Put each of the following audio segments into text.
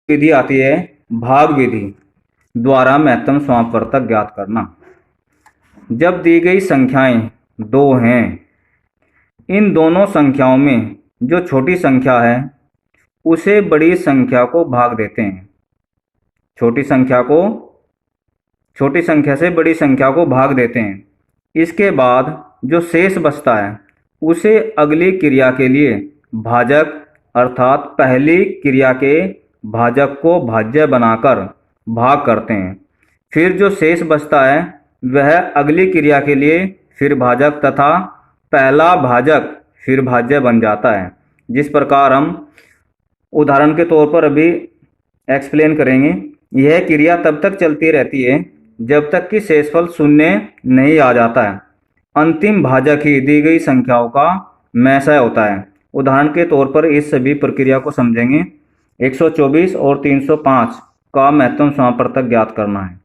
विधि आती है भाग विधि द्वारा महत्तम समापवर्तक ज्ञात करना। जब दी गई संख्याएं दो हैं, इन दोनों संख्याओं में जो छोटी संख्या है उसे बड़ी संख्या को भाग देते हैं। छोटी संख्या से बड़ी संख्या को भाग देते हैं। इसके बाद जो शेष बचता है उसे अगली क्रिया के लिए भाजक अर्थात पहली क्रिया के भाजक को भाज्य बनाकर भाग करते हैं। फिर जो शेष बचता है वह अगली क्रिया के लिए फिर भाजक तथा पहला भाजक फिर भाज्य बन जाता है। जिस प्रकार हम उदाहरण के तौर पर अभी एक्सप्लेन करेंगे। यह क्रिया तब तक चलती रहती है जब तक कि शेषफल शून्य नहीं आ जाता है। अंतिम भाजक ही दी गई संख्याओं का मैसय होता है। उदाहरण के तौर पर इस सभी प्रक्रिया को समझेंगे। 124 और 305 का महत्तम समापवर्तक ज्ञात करना है।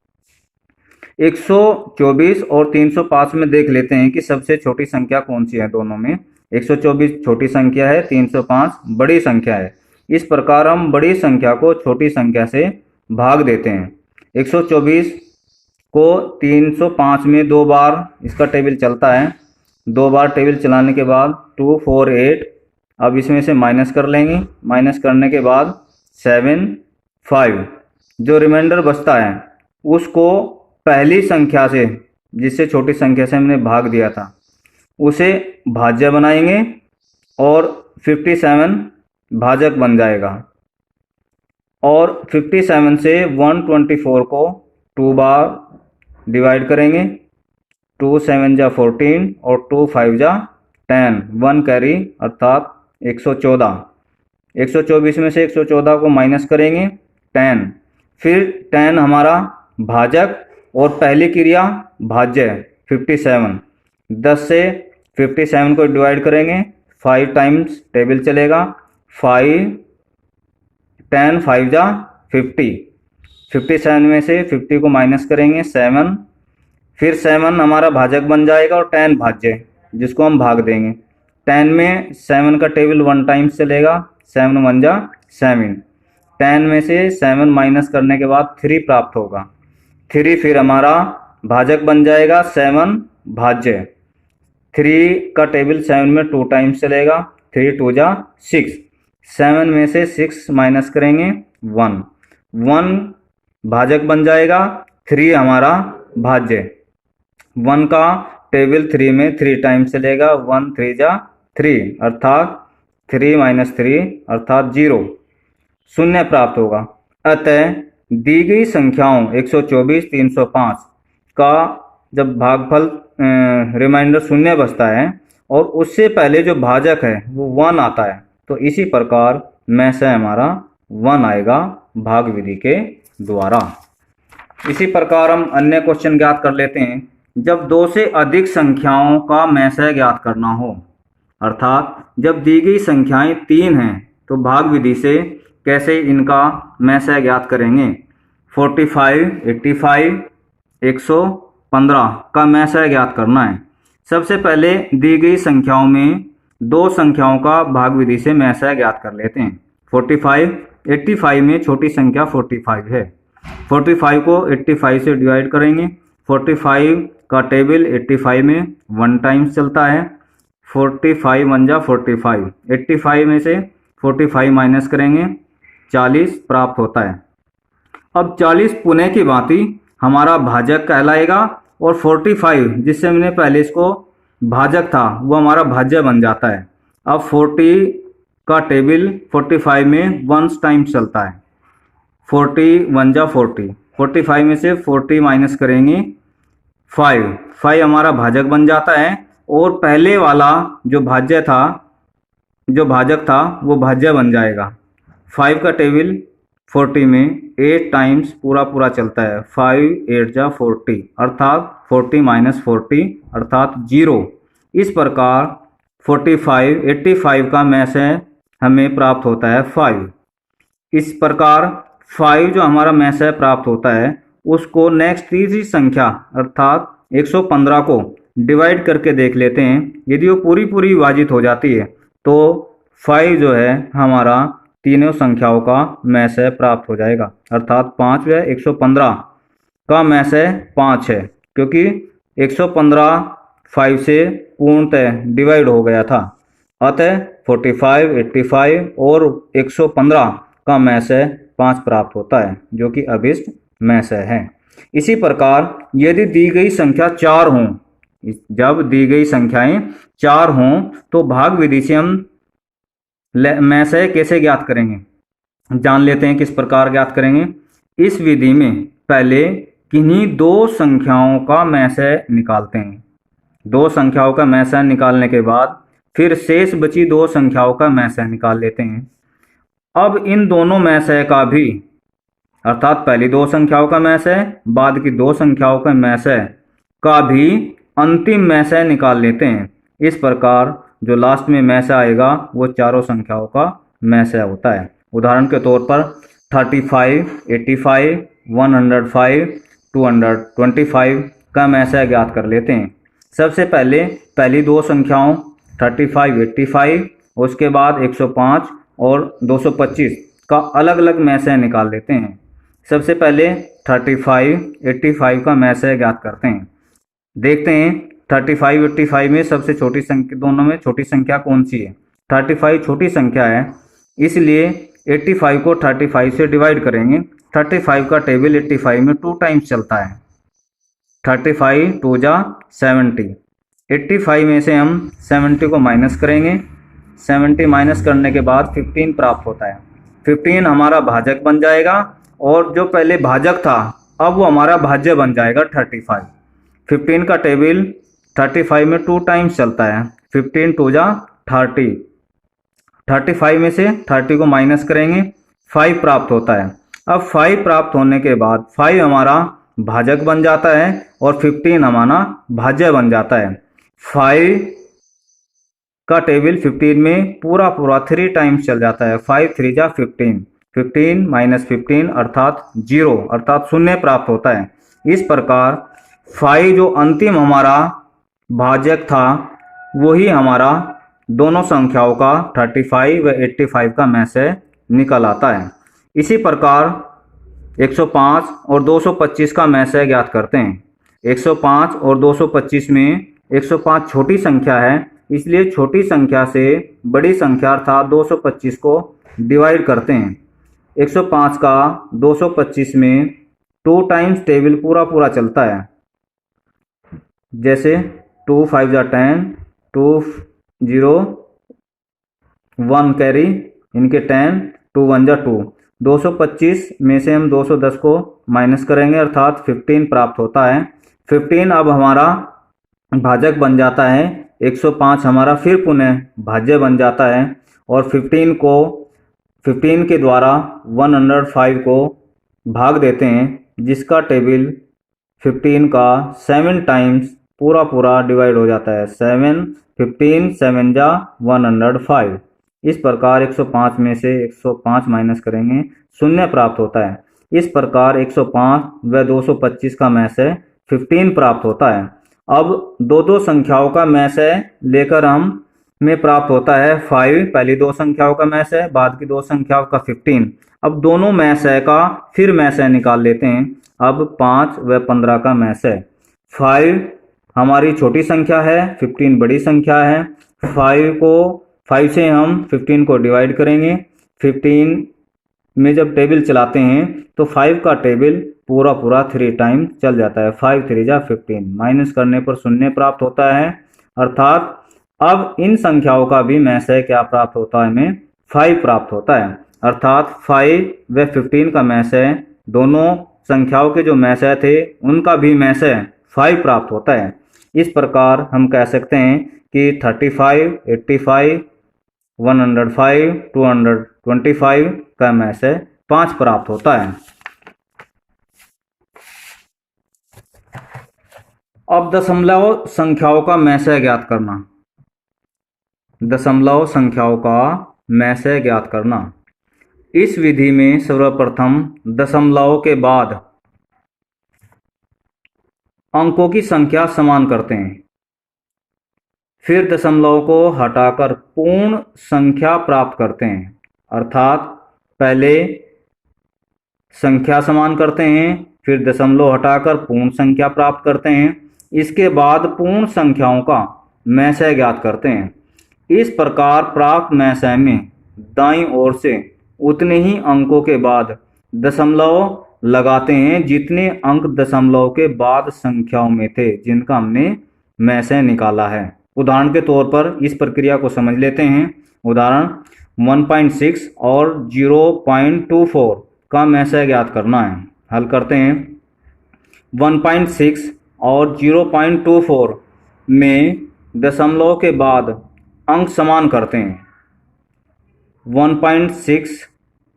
124 और 305 में देख लेते हैं कि सबसे छोटी संख्या कौन सी है। दोनों में 124 छोटी संख्या है, 305 बड़ी संख्या है। इस प्रकार हम बड़ी संख्या को छोटी संख्या से भाग देते हैं। 124 को 305 में दो बार इसका टेबल चलता है। दो बार टेबल चलाने के बाद 2 4 8, अब इसमें से माइनस कर लेंगे। माइनस करने के बाद 7 5, जो रिमाइंडर बचता है उसको पहली संख्या से, जिससे छोटी संख्या से हमने भाग दिया था, उसे भाज्य बनाएंगे और 57 भाजक बन जाएगा। और 57 से 124 को 2 बार डिवाइड करेंगे। 2 7 जा 14 और 2 5 जा 10, 1 कैरी अर्थात 114। 124 में से 114 को माइनस करेंगे 10, फिर 10 हमारा भाजक और पहली क्रिया भाज्य 57। 10 से 57 को डिवाइड करेंगे, 5 टाइम्स टेबल चलेगा। 5 10 5 जा 50। 57 में से 50 को माइनस करेंगे 7, फिर 7 हमारा भाजक बन जाएगा और 10 भाज्य जिसको हम भाग देंगे। 10 में 7 का टेबल 1 टाइम्स चलेगा, 7 1 जा 7। 10 में से 7 माइनस करने के बाद 3 प्राप्त होगा। 3 फिर हमारा भाजक बन जाएगा, 7 भाज्य। 3 का टेबल 7 में 2 टाइम्स चलेगा, 3 2 जा 6। 7 में से 6 माइनस करेंगे 1, 1 भाजक बन जाएगा, 3 हमारा भाज्य। 1 का टेबल 3 में 3 टाइम्स चलेगा, 1 3 जा 3 अर्थात 3 माइनस 3 अर्थात 0, शून्य प्राप्त होगा। अतः दी गई संख्याओं 124 305 का जब भागफल रिमाइंडर शून्य बचता है और उससे पहले जो भाजक है वो 1 आता है, तो इसी प्रकार मैसय हमारा 1 आएगा भाग विधि के द्वारा। इसी प्रकार हम अन्य क्वेश्चन ज्ञात कर लेते हैं। जब 2 से अधिक संख्याओं का मैसय ज्ञात करना हो, अर्थात जब दी गई संख्याएं 3 हैं तो भाग विधि से कैसे इनका मैसय ज्ञात करेंगे। 45 85 115 का मैसय ज्ञात करना है। सबसे पहले दी गई संख्याओं में दो संख्याओं का भाग विधि से मैसय ज्ञात कर लेते हैं। 45 85 में छोटी संख्या 45 है। 45 को 85 से डिवाइड करेंगे। 45 का टेबल 85 में 1 टाइम्स चलता है। 45 1 जा 45। 85 में से 45 माइनस करेंगे, 40 प्राप्त होता है। अब 40 पुनः की भांति हमारा भाजक कहलाएगा और 45 जिससे हमने पहले इसको भाजक था वो हमारा भाज्य बन जाता है। अब 40 का टेबल 45 में 1 टाइम्स चलता है। 40 1 जा 40। 45 में से 40 माइनस करेंगे 5 हमारा भाजक बन जाता है और पहले वाला जो भाजक था वो भाज्य बन जाएगा। 5 का टेबल 40 में 8 टाइम्स पूरा चलता है। 5 8 जा 40 अर्थात 40 माइनस 40 अर्थात 0। इस प्रकार 85 का मैसय हमें प्राप्त होता है 5। इस प्रकार 5 जो हमारा मैसय प्राप्त होता है उसको नेक्स्ट तीसरी संख्या अर्थात 115 को डिवाइड करके देख लेते हैं। यदि वो पूरी विभाजित हो जाती है तो 5 जो है हमारा तीनों संख्याओं का मैसय प्राप्त हो जाएगा। अर्थात 5 व 115 का मैसय 5 है, क्योंकि 115 5 से पूर्णतः डिवाइड हो गया था। अतः 45, 85 और 115 का मैसय 5 प्राप्त होता है, जो कि अभिष्ट मैसय है। इसी प्रकार यदि दी गई संख्या 4 हों, जब दी गई संख्याएं 4 हों तो भाग विधि से हम मैसय कैसे ज्ञात करेंगे, जान लेते हैं किस प्रकार ज्ञात करेंगे। इस विधि में पहले किन्हीं दो संख्याओं का मैसय निकालते हैं। दो संख्याओं का मैसय निकालने के बाद फिर शेष बची दो संख्याओं का मैसय निकाल लेते हैं। अब इन दोनों मैसय का भी, अर्थात पहली दो संख्याओं का मैसय बाद की दो संख्याओं का मैसय का भी अंतिम मैसय निकाल लेते हैं। इस प्रकार जो लास्ट में मैसय आएगा वो चारों संख्याओं का मैसय होता है। उदाहरण के तौर पर 35, 85, 105, 225 का मैसय ज्ञात कर लेते हैं। सबसे पहले पहली दो संख्याओं 35, 85, उसके बाद 105 और 225 का अलग अलग मैसय निकाल लेते हैं। सबसे पहले 35, 85 का मैसय ज्ञात करते हैं। देखते हैं 35, 85 में सबसे छोटी संख्या, दोनों में छोटी संख्या कौन सी है। 35 छोटी संख्या है, इसलिए 85 को 35 से डिवाइड करेंगे। 35 का टेबल 85 में 2 टाइम्स चलता है। 35 2 जा 70। 85 में से हम 70 को माइनस करेंगे। 70 माइनस करने के बाद 15 प्राप्त होता है। 15 हमारा भाजक बन जाएगा, और जो पहले भाजक था अब वो हमारा भाज्य बन जाएगा 35। 15 का टेबल 35 में 2 टाइम्स चलता है। 15 2 जा 30। 35 में से 30 को माइनस करेंगे, 5 प्राप्त होता है। अब 5 प्राप्त होने के बाद 5 हमारा भाजक बन जाता है और 15 हमारा भाज्य बन जाता है। 5 का टेबल 15 में पूरा 3 टाइम्स चल जाता है। 5 3 जा 15। 15 माइनस 15 अर्थात 0, अर्थात शून्य प्राप्त होता है। इस प्रकार 5 जो अंतिम हमारा भाजक था वही हमारा दोनों संख्याओं का 35 व 85 का मैसय निकल आता है। इसी प्रकार 105 और 225 का मैसय ज्ञात करते हैं। 105 और 225 में 105 छोटी संख्या है, इसलिए छोटी संख्या से बड़ी संख्या अर्थात 225 को डिवाइड करते हैं। 105 का 225 में 2 टाइम्स टेबल पूरा चलता है। जैसे 2 5 जा 10, 2 0 1 कैरी, इनके 10, 2 1 जा 2। 225 में से हम 210 को माइनस करेंगे, अर्थात 15 प्राप्त होता है। 15 अब हमारा भाजक बन जाता है। 105 हमारा फिर पुनः भाज्य बन जाता है, और 15 के द्वारा 105 को भाग देते हैं, जिसका टेबल 15 का 7 टाइम्स पूरा डिवाइड हो जाता है। 7 15 7 जा 105। इस प्रकार 105 में से 105 माइनस करेंगे, शून्य प्राप्त होता है। इस प्रकार 105 व 225 का मैसय 15 प्राप्त होता है। अब दो संख्याओं का मैसय लेकर हम में प्राप्त होता है 5, पहली दो संख्याओं का मैसय बाद की दो संख्याओं का 15। अब दोनों मैसय का फिर मैसय निकाल लेते हैं। अब 5 व 15 का मैसय। 5 हमारी छोटी संख्या है, 15 बड़ी संख्या है। 5 से हम 15 को डिवाइड करेंगे। 15 में जब टेबल चलाते हैं तो 5 का टेबल पूरा 3 टाइम चल जाता है। 5 3 जा 15, माइनस करने पर शून्य प्राप्त होता है। अर्थात अब इन संख्याओं का भी मैसय क्या प्राप्त होता है, हमें 5 प्राप्त होता है। अर्थात 5 व 15 का मैसय, दोनों संख्याओं के जो मैसय थे उनका भी मैसय 5 प्राप्त होता है। इस प्रकार हम कह सकते हैं कि 35, 85, 105, 225 का मैसय 5 प्राप्त होता है। अब दशमलव संख्याओं का मैसय ज्ञात करना। दशमलव संख्याओं का मैसय ज्ञात करना। इस विधि में सर्वप्रथम दशमलव के बाद अंकों की संख्या समान करते हैं, फिर दशमलव को हटाकर पूर्ण संख्या प्राप्त करते हैं। अर्थात पहले संख्या समान करते हैं, फिर दशमलव हटाकर पूर्ण संख्या प्राप्त करते हैं, इसके बाद पूर्ण संख्याओं का मैसय ज्ञात करते हैं। इस प्रकार प्राप्त मैसय में दाईं ओर से उतने ही अंकों के बाद दशमलव लगाते हैं जितने अंक दशमलव के बाद संख्याओं में थे जिनका हमने मैसय निकाला है। उदाहरण के तौर पर इस प्रक्रिया को समझ लेते हैं। उदाहरण 1.6 और 0.24 का मैसय ज्ञात करना है। हल करते हैं। 1.6 और 0.24 में दशमलव के बाद अंक समान करते हैं। 1.6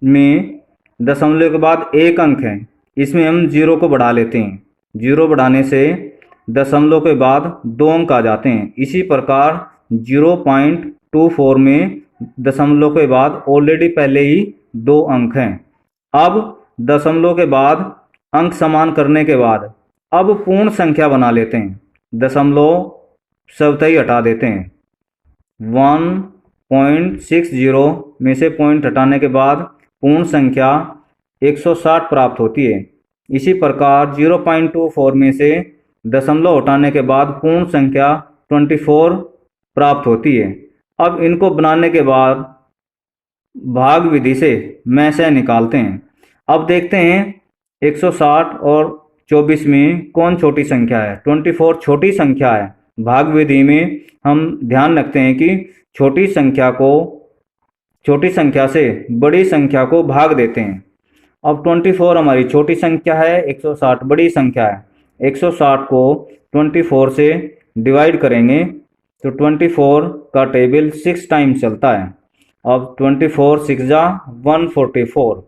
में दशमलव के बाद एक अंक है, इसमें हम 0 को बढ़ा लेते हैं। 0 बढ़ाने से दशमलव के बाद 2 अंक आ जाते हैं। इसी प्रकार 0.24 में दशमलव के बाद ऑलरेडी पहले ही 2 अंक हैं। अब दशमलव के बाद अंक समान करने के बाद अब पूर्ण संख्या बना लेते हैं। दशमलव स्वतः ही हटा देते हैं। 1.60 में से पॉइंट हटाने के बाद पूर्ण संख्या 160 प्राप्त होती है। इसी प्रकार 0.24 में से दशमलव हटाने के बाद पूर्ण संख्या 24 प्राप्त होती है। अब इनको बनाने के बाद भाग विधि से मैसय निकालते हैं। अब देखते हैं 160 और 24 में कौन छोटी संख्या है। 24 छोटी संख्या है। भाग विधि में हम ध्यान रखते हैं कि छोटी संख्या से बड़ी संख्या को भाग देते हैं। अब 24 हमारी छोटी संख्या है, 160 बड़ी संख्या है। 160 को 24 से डिवाइड करेंगे तो 24 का टेबल 6 टाइम्स चलता है। अब 24 6 जा 144।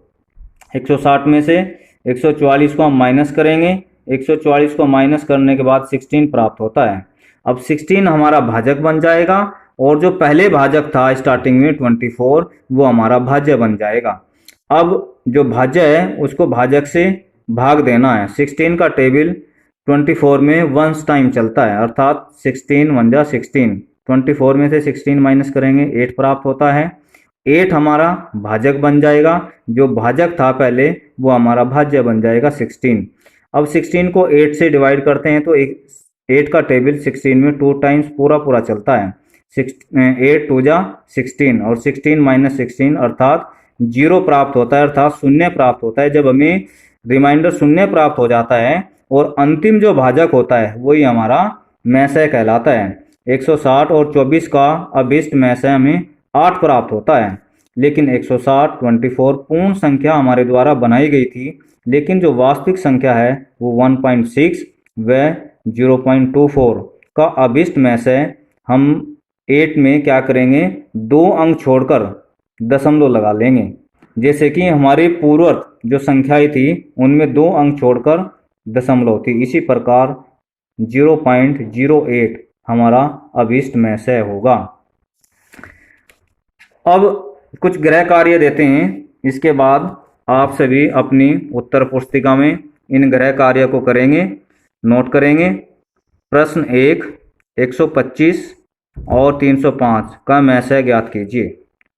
160 में से 144 को हम माइनस करेंगे। 144 को माइनस करने के बाद 16 प्राप्त होता है। अब 16 हमारा भाजक बन जाएगा और जो पहले भाजक था स्टार्टिंग में 24 वो हमारा भाज्य बन जाएगा। अब जो भाज्य है उसको भाजक से भाग देना है। 16 का टेबल 24 में 1 टाइम चलता है, अर्थात 16 1 जा 16। 24 में से 16 माइनस करेंगे 8 प्राप्त होता है। 8 हमारा भाजक बन जाएगा। जो भाजक था पहले वो हमारा भाज्य बन जाएगा 16। अब 16 को 8 से डिवाइड करते हैं तो 8 का टेबल 16 में 2 टाइम्स पूरा चलता है। 8 2 जा 16 और 16 माइनस 16 अर्थात 0 प्राप्त होता है, अर्थात शून्य प्राप्त होता है। जब हमें रिमाइंडर शून्य प्राप्त हो जाता है और अंतिम जो भाजक होता है वही हमारा मैसय कहलाता है। 160 और 24 का अभिष्ट मैसय हमें 8 प्राप्त होता है। लेकिन 160 24 पूर्ण संख्या हमारे द्वारा बनाई गई थी, लेकिन जो वास्तविक संख्या है वो 1.6 व 0.24 का अभिष्ट मैसय हम 8 में क्या करेंगे, 2 अंक छोड़कर दशमलव लगा लेंगे। जैसे कि हमारी पूर्ववर्त जो संख्याएं थी उनमें 2 अंक छोड़कर दशमलव थी। इसी प्रकार 0.08 हमारा अभिष्ट मैसय होगा। अब कुछ गृह कार्य देते हैं, इसके बाद आप सभी अपनी उत्तर पुस्तिका में इन गृह कार्य को करेंगे, नोट करेंगे। प्रश्न 1 125 और 305 का मैसय ज्ञात कीजिए।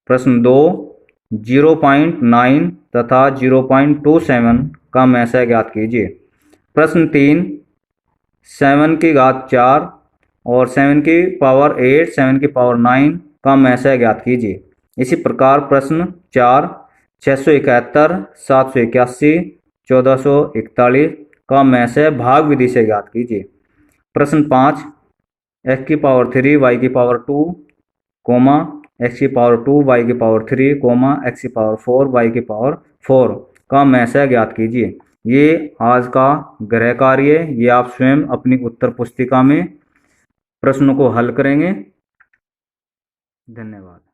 प्रश्न 2 0.9 तथा 0.27 का मैसय ज्ञात कीजिए। प्रश्न 3 7 की घात 4 और 7 की पावर 8 7 की पावर 9 का मैसय ज्ञात कीजिए। इसी प्रकार प्रश्न 4 671 781 1441 का मैसय भाग विधि से ज्ञात कीजिए। प्रश्न 5 x की पावर 3 y की पावर 2 कोमा x की पावर 2 y की पावर 3 कोमा x की पावर 4 y की पावर 4 का मैसय ज्ञात कीजिए। ये आज का गृह कार्य है। ये आप स्वयं अपनी उत्तर पुस्तिका में प्रश्नों को हल करेंगे। धन्यवाद।